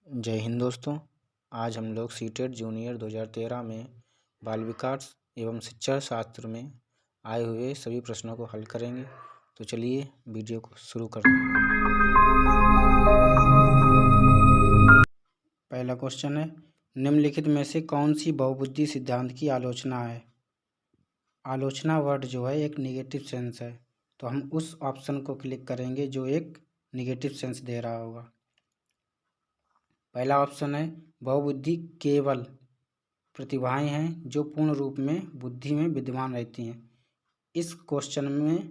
जय हिंद दोस्तों। आज हम लोग सीटेट जूनियर 2013 में बाल विकास एवं शिक्षा शास्त्र में आए हुए सभी प्रश्नों को हल करेंगे। तो चलिए वीडियो को शुरू करते हैं। पहला क्वेश्चन है, निम्नलिखित में से कौन सी बहुबुद्धि सिद्धांत की आलोचना है। आलोचना वर्ड जो है एक निगेटिव सेंस है, तो हम उस ऑप्शन को क्लिक करेंगे जो एक निगेटिव सेंस दे रहा होगा। पहला ऑप्शन है, बहुबुद्धि केवल प्रतिभाएं हैं जो पूर्ण रूप में बुद्धि में विद्यमान रहती हैं। इस क्वेश्चन में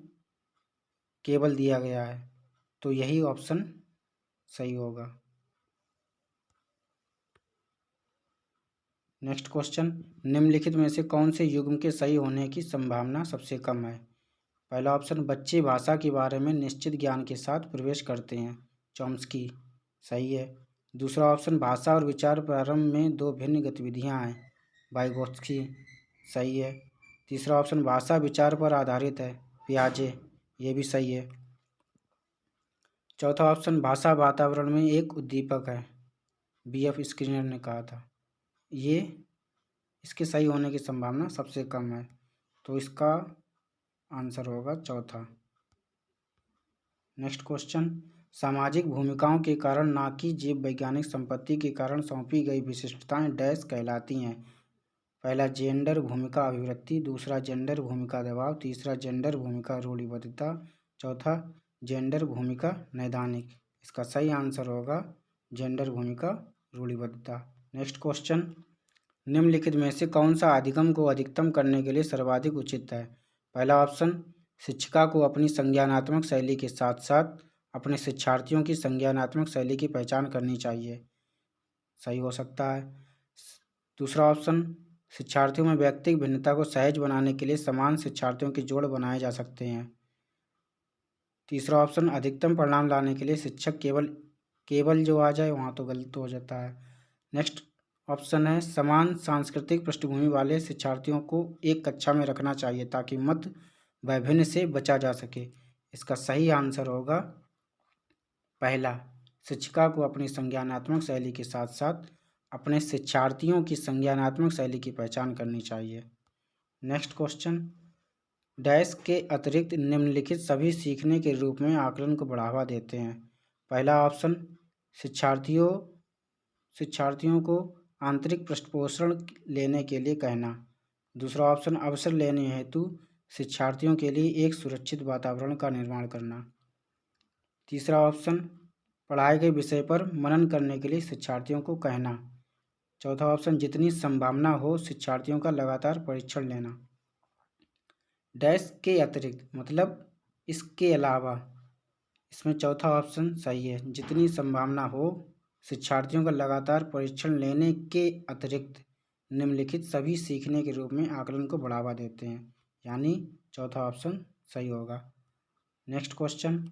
केवल दिया गया है, तो यही ऑप्शन सही होगा। नेक्स्ट क्वेश्चन, निम्नलिखित में से कौन से युग्म के सही होने की संभावना सबसे कम है। पहला ऑप्शन, बच्चे भाषा के बारे में निश्चित ज्ञान के साथ प्रवेश करते हैं, चॉम्स्की, सही है। दूसरा ऑप्शन, भाषा और विचार प्रारंभ में दो भिन्न गतिविधियां हैं, वाइगोत्स्की, सही है। तीसरा ऑप्शन, भाषा विचार पर आधारित है, पियाजे, ये भी सही है। चौथा ऑप्शन, भाषा वातावरण में एक उद्दीपक है, बीएफ स्किनर ने कहा था। ये इसके सही होने की संभावना सबसे कम है, तो इसका आंसर होगा चौथा। नेक्स्ट क्वेश्चन, सामाजिक भूमिकाओं के कारण ना कि जीव वैज्ञानिक संपत्ति के कारण सौंपी गई विशिष्टताएं डैश कहलाती हैं। पहला, जेंडर भूमिका अभिवृत्ति, दूसरा जेंडर भूमिका दबाव, तीसरा जेंडर भूमिका रूढ़िबद्धता, चौथा जेंडर भूमिका नैदानिक। इसका सही आंसर होगा जेंडर भूमिका रूढ़िबद्धता। नेक्स्ट क्वेश्चन, निम्नलिखित में से कौन सा अधिगम को अधिकतम करने के लिए सर्वाधिक उचित है। पहला ऑप्शन, शिक्षिका को अपनी संज्ञानात्मक शैली के साथ साथ अपने शिक्षार्थियों की संज्ञानात्मक शैली की पहचान करनी चाहिए, सही हो सकता है। दूसरा ऑप्शन, शिक्षार्थियों में व्यक्तिगत भिन्नता को सहज बनाने के लिए समान शिक्षार्थियों के जोड़ बनाए जा सकते हैं। तीसरा ऑप्शन, अधिकतम परिणाम लाने के लिए शिक्षक केवल जो आ जाए वहाँ तो गलत हो जाता है। नेक्स्ट ऑप्शन है, समान सांस्कृतिक पृष्ठभूमि वाले शिक्षार्थियों को एक कक्षा में रखना चाहिए ताकि मत वैभिन्न से बचा जा सके। इसका सही आंसर होगा पहला, शिक्षिका को अपनी संज्ञानात्मक शैली के साथ साथ अपने शिक्षार्थियों की संज्ञानात्मक शैली की पहचान करनी चाहिए। नेक्स्ट क्वेश्चन, डैश के अतिरिक्त निम्नलिखित सभी सीखने के रूप में आकलन को बढ़ावा देते हैं। पहला ऑप्शन, शिक्षार्थियों को आंतरिक पृष्ठपोषण लेने के लिए कहना। दूसरा ऑप्शन, अवसर लेने हेतु शिक्षार्थियों के लिए एक सुरक्षित वातावरण का निर्माण करना। तीसरा ऑप्शन, पढ़ाए गए विषय पर मनन करने के लिए शिक्षार्थियों को कहना। चौथा ऑप्शन, जितनी संभावना हो शिक्षार्थियों का लगातार परीक्षण लेना। डैश के अतिरिक्त मतलब इसके अलावा, इसमें चौथा ऑप्शन सही है, जितनी संभावना हो शिक्षार्थियों का लगातार परीक्षण लेने के अतिरिक्त निम्नलिखित सभी सीखने के रूप में आकलन को बढ़ावा देते हैं, यानी चौथा ऑप्शन सही होगा। नेक्स्ट क्वेश्चन,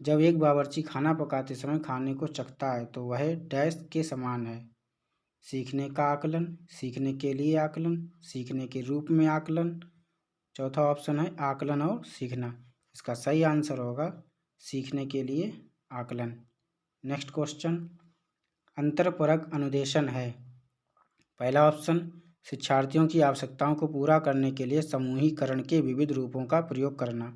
जब एक बावर्ची खाना पकाते समय खाने को चखता है तो वह डैश के समान है। सीखने का आकलन, सीखने के लिए आकलन, सीखने के रूप में आकलन। चौथा ऑप्शन है आकलन और सीखना। इसका सही आंसर होगा सीखने के लिए आकलन। नेक्स्ट क्वेश्चन, अंतरपरक अनुदेशन है। पहला ऑप्शन, शिक्षार्थियों की आवश्यकताओं को पूरा करने के लिए समूहीकरण के विविध रूपों का प्रयोग करना।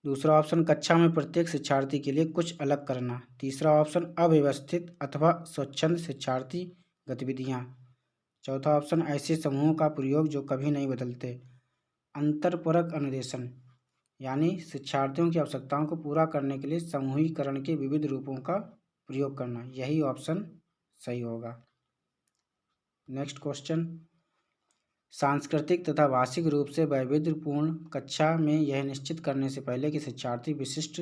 दूसरा ऑप्शन, कक्षा में प्रत्येक शिक्षार्थी के लिए कुछ अलग करना। तीसरा ऑप्शन, अव्यवस्थित अथवा स्वच्छंद शिक्षार्थी गतिविधियाँ। चौथा ऑप्शन, ऐसे समूहों का प्रयोग जो कभी नहीं बदलते। अंतरपरक अनुदेशन यानी शिक्षार्थियों की आवश्यकताओं को पूरा करने के लिए समूहीकरण के विविध रूपों का प्रयोग करना, यही ऑप्शन सही होगा। नेक्स्ट क्वेश्चन, सांस्कृतिक तथा भाषिक रूप से वैविध्यपूर्ण कक्षा में यह निश्चित करने से पहले कि शिक्षार्थी विशिष्ट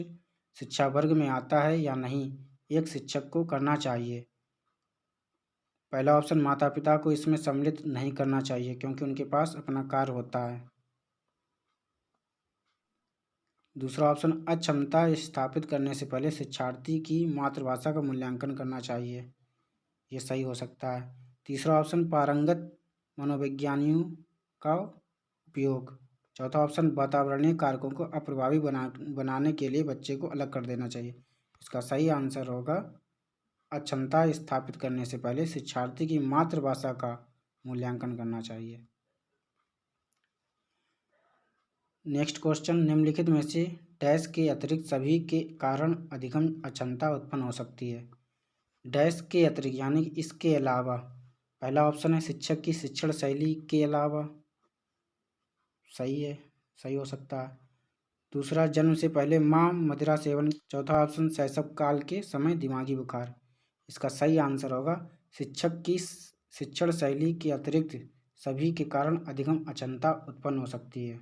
शिक्षा वर्ग में आता है या नहीं, एक शिक्षक को करना चाहिए। पहला ऑप्शन, माता पिता को इसमें सम्मिलित नहीं करना चाहिए क्योंकि उनके पास अपना कार्य होता है। दूसरा ऑप्शन, अक्षमता स्थापित करने से पहले शिक्षार्थी की मातृभाषा का मूल्यांकन करना चाहिए, ये सही हो सकता है। तीसरा ऑप्शन, पारंगत मनोविज्ञानियों का उपयोग। चौथा ऑप्शन, वातावरणीय कारकों को अप्रभावी बनाने के लिए बच्चे को अलग कर देना चाहिए। इसका सही आंसर होगा अक्षमता स्थापित करने से पहले शिक्षार्थी की मातृभाषा का मूल्यांकन करना चाहिए। नेक्स्ट क्वेश्चन, निम्नलिखित में से डैश के अतिरिक्त सभी के कारण अधिगम अक्षमता उत्पन्न हो सकती है। डैश के अतिरिक्त यानी कि इसके अलावा, पहला ऑप्शन है शिक्षक की शिक्षण शैली के अलावा, सही है, सही हो सकता है। दूसरा, जन्म से पहले मां मदिरा सेवन। चौथा ऑप्शन, शैशव काल के समय दिमागी बुखार। इसका सही आंसर होगा शिक्षक की शिक्षण शैली के अतिरिक्त सभी के कारण अधिगम अक्षमता उत्पन्न हो सकती है,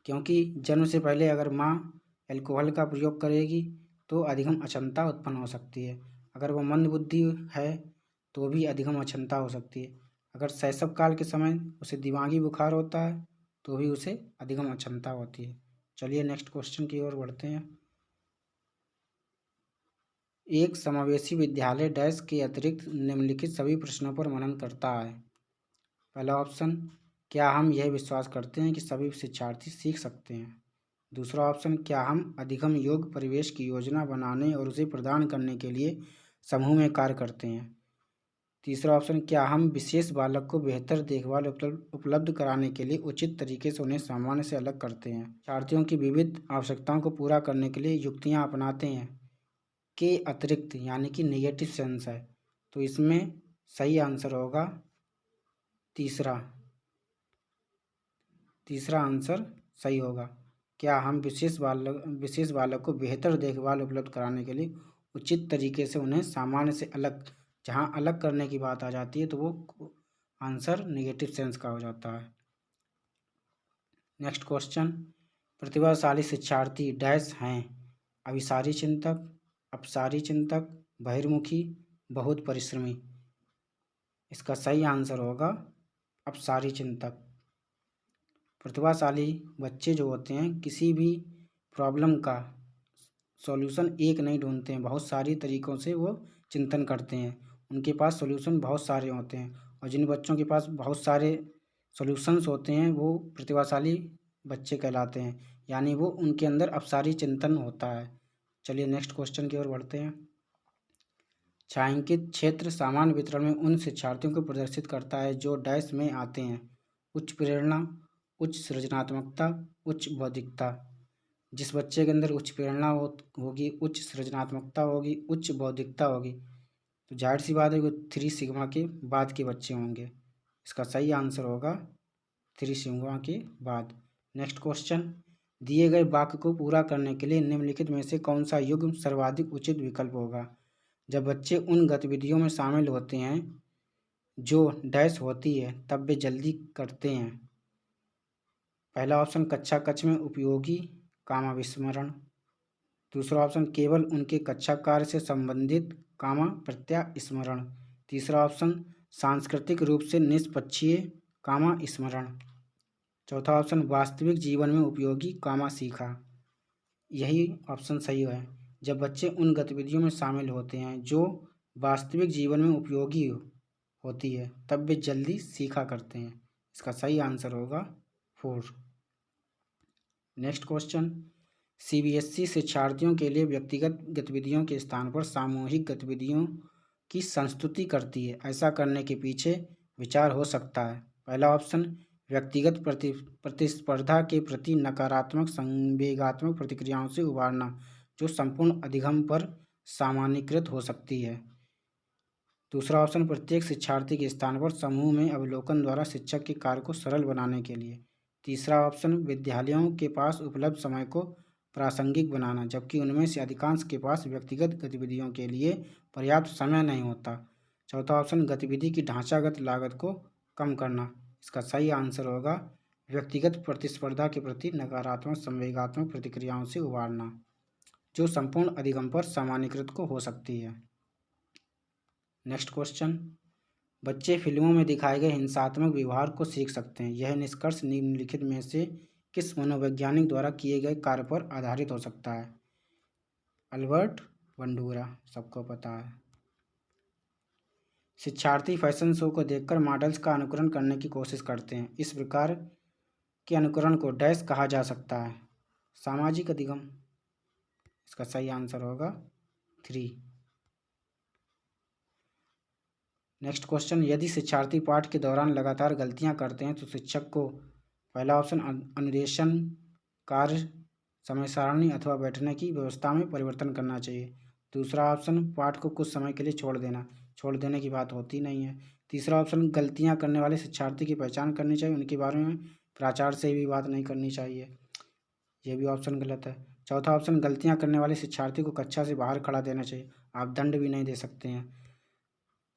क्योंकि जन्म से पहले अगर माँ अल्कोहल का प्रयोग करेगी तो अधिगम अक्षमता उत्पन्न हो सकती है। अगर वो मंदबुद्धि है तो भी अधिगम अक्षमता हो सकती है। अगर शैशव काल के समय उसे दिमागी बुखार होता है तो भी उसे अधिगम अक्षमता होती है। चलिए नेक्स्ट क्वेश्चन की ओर बढ़ते हैं। एक समावेशी विद्यालय डैश के अतिरिक्त निम्नलिखित सभी प्रश्नों पर मनन करता है। पहला ऑप्शन, क्या हम यह विश्वास करते हैं कि सभी शिक्षार्थी सीख सकते हैं। दूसरा ऑप्शन, क्या हम अधिगम योग्य परिवेश की योजना बनाने और उसे प्रदान करने के लिए समूह में कार्य करते हैं। तीसरा ऑप्शन, क्या हम विशेष बालक को बेहतर देखभाल उपलब्ध कराने के लिए उचित तरीके से उन्हें सामान्य से अलग करते हैं। शिक्षार्थियों की विविध आवश्यकताओं को पूरा करने के लिए युक्तियां अपनाते हैं के अतिरिक्त यानी कि नेगेटिव सेंस है, तो इसमें सही आंसर होगा तीसरा आंसर सही होगा। क्या हम विशेष बालक को बेहतर देखभाल उपलब्ध कराने के लिए उचित तरीके से उन्हें सामान्य से अलग, जहाँ अलग करने की बात आ जाती है तो वो आंसर नेगेटिव सेंस का हो जाता है। नेक्स्ट क्वेश्चन, प्रतिभाशाली शिक्षार्थी डैश हैं। अभिसारी चिंतक, अपसारी चिंतक, बहिर्मुखी, बहुत परिश्रमी। इसका सही आंसर होगा अपसारी चिंतक। प्रतिभाशाली बच्चे जो होते हैं किसी भी प्रॉब्लम का सॉल्यूशन एक नहीं ढूंढते हैं, बहुत सारी तरीक़ों से वो चिंतन करते हैं। उनके पास सॉल्यूशन बहुत सारे होते हैं, और जिन बच्चों के पास बहुत सारे सॉल्यूशंस होते हैं वो प्रतिभाशाली बच्चे कहलाते हैं, यानी वो उनके अंदर अपसारी चिंतन होता है। चलिए नेक्स्ट क्वेश्चन की ओर बढ़ते हैं। छायांकित क्षेत्र सामान्य वितरण में उन शिक्षार्थियों को प्रदर्शित करता है जो डैश में आते हैं। उच्च प्रेरणा, उच्च सृजनात्मकता, उच्च बौद्धिकता। जिस बच्चे के अंदर उच्च प्रेरणा होगी, उच्च सृजनात्मकता होगी, उच्च बौद्धिकता होगी, तो जाहिर सी बात है वो 3 सिग्मा के बाद के बच्चे होंगे। इसका सही आंसर होगा 3 सिग्मा के बाद। नेक्स्ट क्वेश्चन, दिए गए वाक्य को पूरा करने के लिए निम्नलिखित में से कौन सा युग्म सर्वाधिक उचित विकल्प होगा। जब बच्चे उन गतिविधियों में शामिल होते हैं जो डैश होती है तब वे जल्दी करते हैं। पहला ऑप्शन, कक्षा कक्ष में उपयोगी कामा विस्मरण। दूसरा ऑप्शन, केवल उनके कक्षा कार्य से संबंधित कामा प्रत्यास्मरण। तीसरा ऑप्शन, सांस्कृतिक रूप से निष्पक्षीय कामा स्मरण। चौथा ऑप्शन, वास्तविक जीवन में उपयोगी कामा सीखा। यही ऑप्शन सही है। जब बच्चे उन गतिविधियों में शामिल होते हैं जो वास्तविक जीवन में उपयोगी होती है तब वे जल्दी सीखा करते हैं। इसका सही आंसर होगा 4। नेक्स्ट क्वेश्चन, सीबीएसई शिक्षार्थियों के लिए व्यक्तिगत गतिविधियों के स्थान पर सामूहिक गतिविधियों की संस्तुति करती है। ऐसा करने के पीछे विचार हो सकता है। पहला ऑप्शन, व्यक्तिगत प्रतिस्पर्धा के प्रति नकारात्मक संवेगात्मक प्रतिक्रियाओं से उबारना जो संपूर्ण अधिगम पर सामान्यीकृत हो सकती है। दूसरा ऑप्शन, प्रत्येक शिक्षार्थी के स्थान पर समूह में अवलोकन द्वारा शिक्षक के कार्य को सरल बनाने के लिए। तीसरा ऑप्शन, विद्यालयों के पास उपलब्ध समय को प्रासंगिक बनाना जबकि उनमें से अधिकांश के पास व्यक्तिगत गतिविधियों के लिए पर्याप्त समय नहीं होता। चौथा ऑप्शन, गतिविधि की ढांचागत लागत को कम करना। इसका सही आंसर होगा व्यक्तिगत प्रतिस्पर्धा के प्रति नकारात्मक संवेगात्मक प्रतिक्रियाओं से उबारना जो संपूर्ण अधिगम पर सामान्यीकृत को हो सकती है। नेक्स्ट क्वेश्चन, बच्चे फिल्मों में दिखाए गए हिंसात्मक व्यवहार को सीख सकते हैं। यह निष्कर्ष निम्नलिखित में से किस मनोवैज्ञानिक द्वारा किए गए कार्य पर आधारित हो सकता है। अल्बर्ट बंडूरा, सबको पता है। शिक्षार्थी फैशन शो को देखकर मॉडल्स का अनुकरण करने की कोशिश करते हैं। इस प्रकार के अनुकरण को डैश कहा जा सकता है। सामाजिक अधिगम। इसका सही आंसर होगा 3। नेक्स्ट क्वेश्चन, यदि शिक्षार्थी पाठ के दौरान लगातार गलतियां करते हैं तो शिक्षक को पहला ऑप्शन अनुदेशन, कार्य, समय सारणी अथवा बैठने की व्यवस्था में परिवर्तन करना चाहिए। दूसरा ऑप्शन पाठ को कुछ समय के लिए छोड़ देने की बात होती नहीं है। तीसरा ऑप्शन गलतियां करने वाले शिक्षार्थी की पहचान करनी चाहिए, उनके बारे में प्राचार्य से भी बात नहीं करनी चाहिए। ये भी ऑप्शन गलत है। चौथा ऑप्शन गलतियां करने वाले शिक्षार्थी को कक्षा से बाहर खड़ा देना चाहिए, आप दंड भी नहीं दे सकते हैं।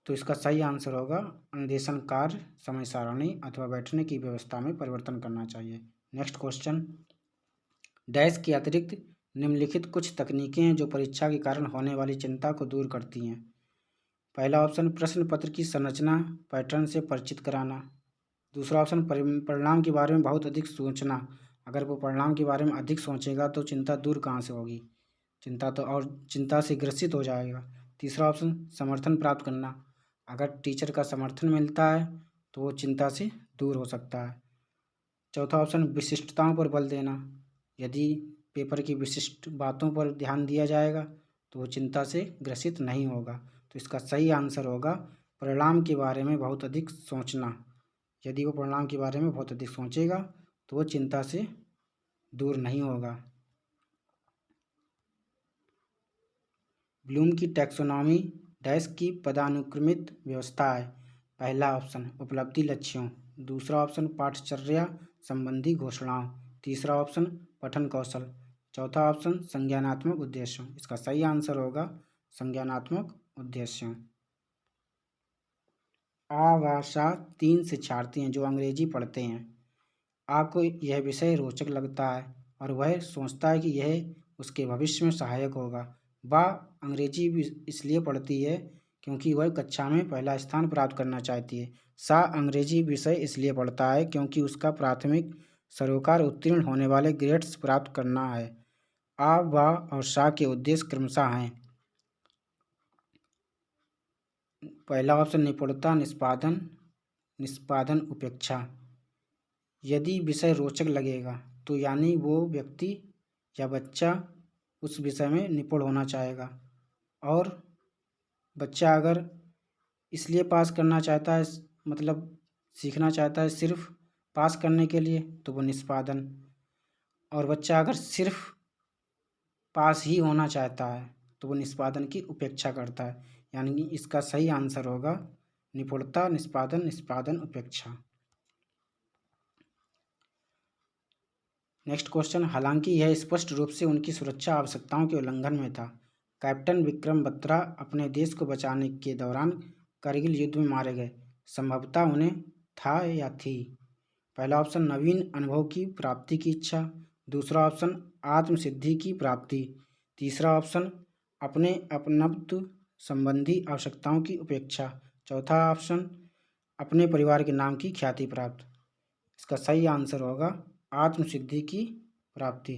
तो इसका सही आंसर होगा अनुदेशन, कार्य, समय सारणी अथवा बैठने की व्यवस्था में परिवर्तन करना चाहिए। नेक्स्ट क्वेश्चन, डैश के अतिरिक्त निम्नलिखित कुछ तकनीकें हैं जो परीक्षा के कारण होने वाली चिंता को दूर करती हैं। पहला ऑप्शन प्रश्न पत्र की संरचना पैटर्न से परिचित कराना। दूसरा ऑप्शन परिणाम के बारे में बहुत अधिक सोचना, अगर वो परिणाम के बारे में अधिक सोचेगा तो चिंता दूर कहाँ से होगी, चिंता से ग्रसित हो जाएगा। तीसरा ऑप्शन समर्थन प्राप्त करना, अगर टीचर का समर्थन मिलता है तो वो चिंता से दूर हो सकता है। चौथा ऑप्शन विशिष्टताओं पर बल देना, यदि पेपर की विशिष्ट बातों पर ध्यान दिया जाएगा तो वो चिंता से ग्रसित नहीं होगा। तो इसका सही आंसर होगा परिणाम के बारे में बहुत अधिक सोचना, यदि वो परिणाम के बारे में बहुत अधिक सोचेगा तो वो चिंता से दूर नहीं होगा। ब्लूम की टैक्सोनॉमी डैश की पदानुक्रमित व्यवस्था है। पहला ऑप्शन उपलब्धि लक्ष्यों, दूसरा ऑप्शन पाठचर्या संबंधी घोषणाओं, तीसरा ऑप्शन पठन कौशल, चौथा ऑप्शन संज्ञानात्मक उद्देश्यों। इसका सही आंसर होगा संज्ञानात्मक उद्देश्यों। आ व सा 3 शिक्षार्थी हैं जो अंग्रेजी पढ़ते हैं। आ को यह विषय रोचक लगता है और वह सोचता है कि यह उसके भविष्य में सहायक होगा। वह अंग्रेजी भी इसलिए पढ़ती है क्योंकि वह कक्षा में पहला स्थान प्राप्त करना चाहती है। सा अंग्रेजी विषय इसलिए पढ़ता है क्योंकि उसका प्राथमिक सरोकार उत्तीर्ण होने वाले ग्रेड्स प्राप्त करना है। आ, व और सा के उद्देश्य क्रमशः हैं। पहला ऑप्शन निपुणता, निष्पादन उपेक्षा। यदि विषय रोचक लगेगा तो यानी वो व्यक्ति या बच्चा उस विषय में निपुण होना चाहेगा, और बच्चा अगर इसलिए पास करना चाहता है, मतलब सीखना चाहता है सिर्फ पास करने के लिए, तो वो निष्पादन, और बच्चा अगर सिर्फ पास ही होना चाहता है तो वो निष्पादन की उपेक्षा करता है। यानी कि इसका सही आंसर होगा निपुणता, निष्पादन उपेक्षा। नेक्स्ट क्वेश्चन, हालांकि यह स्पष्ट रूप से उनकी सुरक्षा आवश्यकताओं के उल्लंघन में था, कैप्टन विक्रम बत्रा अपने देश को बचाने के दौरान करगिल युद्ध में मारे गए, संभवतः उन्हें था या थी। पहला ऑप्शन नवीन अनुभव की प्राप्ति की इच्छा, दूसरा ऑप्शन आत्मसिद्धि की प्राप्ति, तीसरा ऑप्शन अपने अपनत्व संबंधी आवश्यकताओं की उपेक्षा, चौथा ऑप्शन अपने परिवार के नाम की ख्याति प्राप्त। इसका सही आंसर होगा आत्मसिद्धि की प्राप्ति।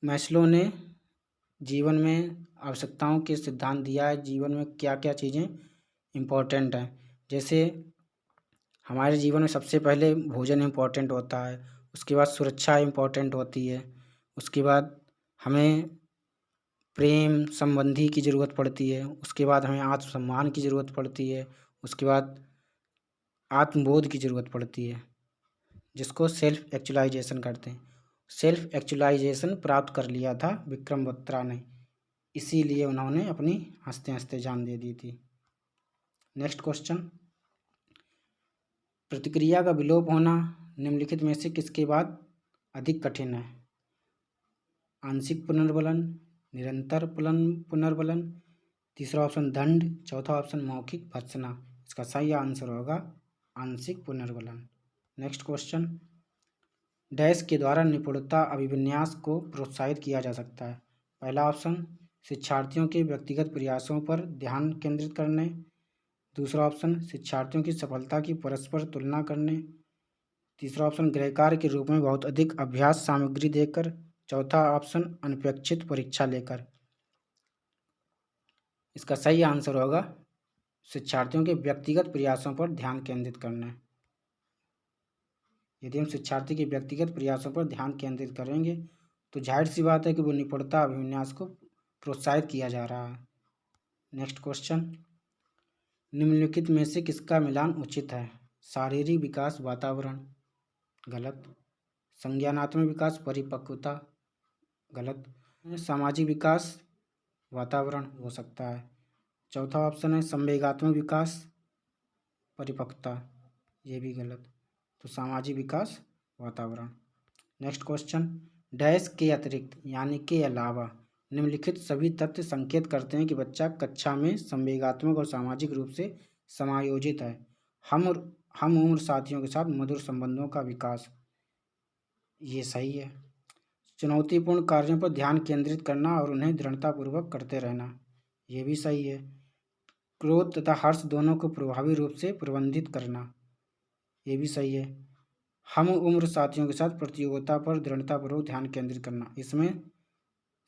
मैस्लो ने जीवन में आवश्यकताओं के सिद्धांत दिया है, जीवन में क्या क्या चीज़ें इम्पोर्टेंट हैं। जैसे हमारे जीवन में सबसे पहले भोजन इम्पोर्टेंट होता है, उसके बाद सुरक्षा इम्पोर्टेंट होती है, उसके बाद हमें प्रेम संबंधी की ज़रूरत पड़ती है, उसके बाद हमें आत्मसम्मान की ज़रूरत पड़ती है, उसके बाद आत्मबोध की ज़रूरत पड़ती है, जिसको सेल्फ एक्चुअलाइजेशन करते हैं। सेल्फ एक्चुअलाइजेशन प्राप्त कर लिया था विक्रम बत्रा ने, इसीलिए उन्होंने अपनी हंसते हंसते जान दे दी थी। नेक्स्ट क्वेश्चन, प्रतिक्रिया का विलोप होना निम्नलिखित में से किसके बाद अधिक कठिन है? आंशिक पुनर्बलन, निरंतर पुनर्बलन, तीसरा ऑप्शन दंड, चौथा ऑप्शन मौखिक भर्त्सना। इसका सही आंसर होगा आंशिक पुनर्बलन। नेक्स्ट क्वेश्चन, डैश के द्वारा निपुणता अभिविन्यास को प्रोत्साहित किया जा सकता है। पहला ऑप्शन शिक्षार्थियों के व्यक्तिगत प्रयासों पर ध्यान केंद्रित करने, दूसरा ऑप्शन शिक्षार्थियों की सफलता की परस्पर तुलना करने, तीसरा ऑप्शन गृहकार्य के रूप में बहुत अधिक अभ्यास सामग्री देकर, चौथा ऑप्शन अनपेक्षित परीक्षा लेकर। इसका सही आंसर होगा शिक्षार्थियों के व्यक्तिगत प्रयासों पर ध्यान केंद्रित करना। यदि हम शिक्षार्थी के व्यक्तिगत प्रयासों पर ध्यान केंद्रित करेंगे तो जाहिर सी बात है कि वो निपुणता अभिविन्यास को प्रोत्साहित किया जा रहा है। नेक्स्ट क्वेश्चन, निम्नलिखित में से किसका मिलान उचित है? शारीरिक विकास वातावरण, गलत। संज्ञानात्मक विकास परिपक्वता, गलत। सामाजिक विकास वातावरण हो सकता है। चौथा ऑप्शन है संवेगात्मक विकास परिपक्वता, ये भी गलत। तो सामाजिक विकास वातावरण। नेक्स्ट क्वेश्चन, डैश के अतिरिक्त यानी के अलावा निम्नलिखित सभी तथ्य संकेत करते हैं कि बच्चा कक्षा में संवेगात्मक और सामाजिक रूप से समायोजित है। हम उम्र साथियों के साथ मधुर संबंधों का विकास, ये सही है। चुनौतीपूर्ण कार्यों पर ध्यान केंद्रित करना और उन्हें दृढ़तापूर्वक करते रहना, ये भी सही है। क्रोध तथा हर्ष दोनों को प्रभावी रूप से प्रबंधित करना, ये भी सही है। हम उम्र साथियों के साथ प्रतियोगिता पर दृढ़तापूर्वक ध्यान केंद्रित करना, इसमें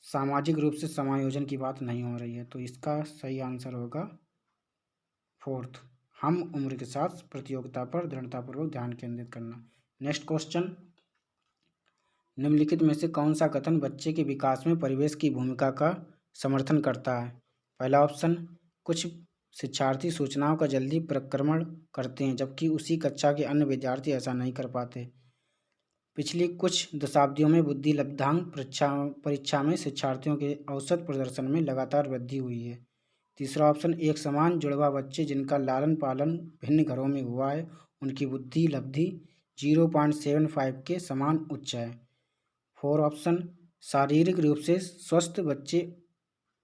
सामाजिक रूप से समायोजन की बात नहीं हो रही है, तो इसका सही आंसर होगा फोर्थ, हम उम्र के साथ प्रतियोगिता पर दृढ़तापूर्वक ध्यान केंद्रित करना। नेक्स्ट क्वेश्चन, निम्नलिखित में से कौन सा कथन बच्चे के विकास में परिवेश की भूमिका का समर्थन करता है? पहला ऑप्शन, कुछ शिक्षार्थी सूचनाओं का जल्दी प्रक्रमण करते हैं जबकि उसी कक्षा के अन्य विद्यार्थी ऐसा नहीं कर पाते। पिछली कुछ दशाब्दियों में बुद्धि लब्धांक परीक्षा में शिक्षार्थियों के औसत प्रदर्शन में लगातार वृद्धि हुई है। तीसरा ऑप्शन, एक समान जुड़वा बच्चे जिनका लालन पालन भिन्न घरों में हुआ है उनकी बुद्धि लब्धि 0.75 के समान उच्च है। फोर ऑप्शन, शारीरिक रूप से स्वस्थ बच्चे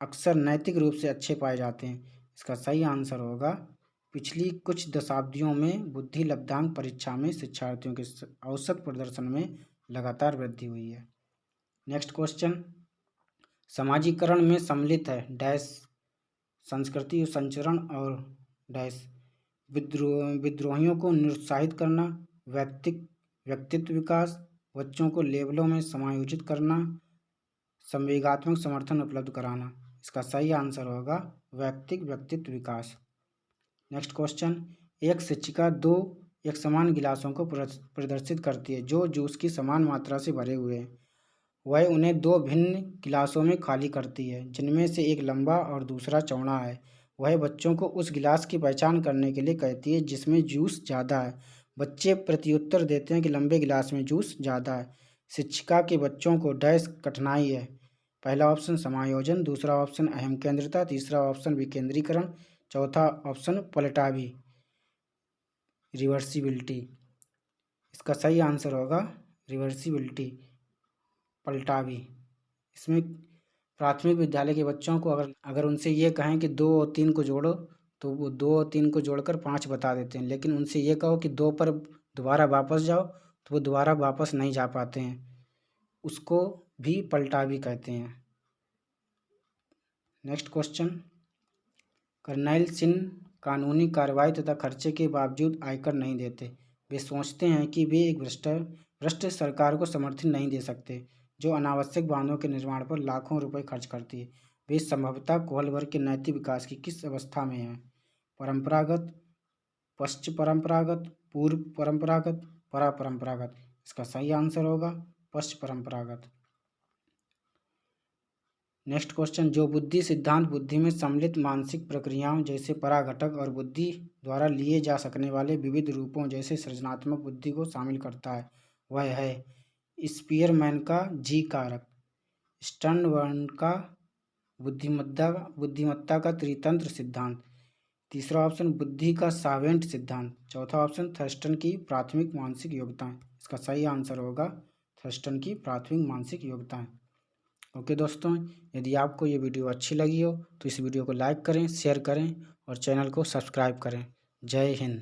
अक्सर नैतिक रूप से अच्छे पाए जाते हैं। इसका सही आंसर होगा, पिछली कुछ दशाब्दियों में बुद्धि लब्धांक परीक्षा में शिक्षार्थियों के औसत प्रदर्शन में लगातार वृद्धि हुई है। नेक्स्ट क्वेश्चन, समाजीकरण में सम्मिलित है डैश संस्कृति संचरण और डैश विद्रोहियों को निरुत्साहित करना, व्यक्तित्व विकास, बच्चों को लेबलों में समायोजित करना, संवेगात्मक समर्थन उपलब्ध कराना। इसका सही आंसर होगा व्यक्तित्व विकास। नेक्स्ट क्वेश्चन, एक शिक्षिका दो एक समान गिलासों को प्रदर्शित करती है जो जूस की समान मात्रा से भरे हुए हैं। वह उन्हें दो भिन्न गिलासों में खाली करती है जिनमें से एक लंबा और दूसरा चौड़ा है। वह बच्चों को उस गिलास की पहचान करने के लिए कहती है जिसमें जूस ज़्यादा है। बच्चे प्रत्युत्तर देते हैं कि लंबे गिलास में जूस ज़्यादा है। शिक्षिका के बच्चों को डैश कठिनाई है? पहला ऑप्शन समायोजन, दूसरा ऑप्शन अहम केंद्रिता, तीसरा ऑप्शन विकेंद्रीकरण, चौथा ऑप्शन पलटावी रिवर्सिबिलिटी। इसका सही आंसर होगा रिवर्सिबिलिटी पलटावी। इसमें प्राथमिक विद्यालय के बच्चों को अगर उनसे ये कहें कि 2 और 3 को जोड़ो तो वो 2 और 3 को जोड़कर 5 बता देते हैं, लेकिन उनसे ये कहो कि 2 पर दोबारा वापस जाओ तो वो दोबारा वापस नहीं जा पाते हैं, उसको भी पलटावी कहते हैं। नेक्स्ट क्वेश्चन, कर्नैल सिंह कानूनी कार्रवाई तथा खर्चे के बावजूद आयकर नहीं देते। वे सोचते हैं कि वे एक भ्रष्ट सरकार को समर्थन नहीं दे सकते जो अनावश्यक बांधों के निर्माण पर लाखों रुपए खर्च करती है। वे संभवतः कोहल वर्ग के नैतिक विकास की किस अवस्था में हैं? परंपरागत, पश्च परंपरागत, पूर्व परंपरागत, परापरंपरागत। इसका सही आंसर होगा पश्च परंपरागत। नेक्स्ट क्वेश्चन, जो बुद्धि सिद्धांत बुद्धि में सम्मिलित मानसिक प्रक्रियाओं जैसे पराघटक और बुद्धि द्वारा लिए जा सकने वाले विविध रूपों जैसे सृजनात्मक बुद्धि को शामिल करता है वह है स्पीयरमैन का जी कारक, स्टर्नबर्न का बुद्धिमत्ता का त्रितंत्र सिद्धांत, तीसरा ऑप्शन बुद्धि का सावेंट सिद्धांत, चौथा ऑप्शन थर्स्टन की प्राथमिक मानसिक योग्यताएं। इसका सही आंसर होगा थर्स्टन की प्राथमिक मानसिक योग्यताएं। ओके दोस्तों, यदि आपको ये वीडियो अच्छी लगी हो तो इस वीडियो को लाइक करें, शेयर करें और चैनल को सब्सक्राइब करें। जय हिंद।